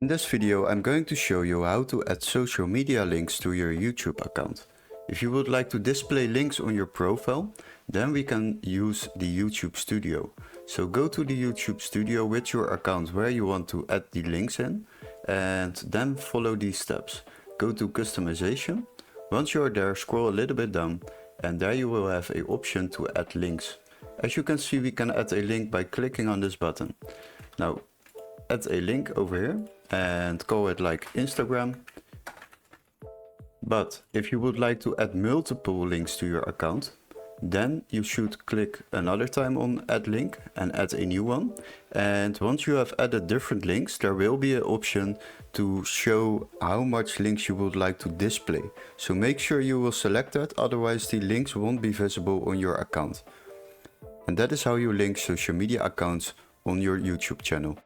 In this video I'm going to show you how to add social media links to your YouTube account. If you would like to display links on your profile, then we can use the YouTube Studio. So go to the YouTube Studio with your account where you want to add the links in, and then follow these steps. Go to customization. Once you're there, scroll a little bit down, and there you will have an option to add links. As you can see, we can add a link by clicking on this button. Now add a link over here and call it like Instagram. But if you would like to add multiple links to your account, then you should click another time on add link and add a new one. And once you have added different links, there will be an option to show how much links you would like to display. So make sure you will select that, otherwise the links won't be visible on your account. And that is how you link social media accounts on your YouTube channel.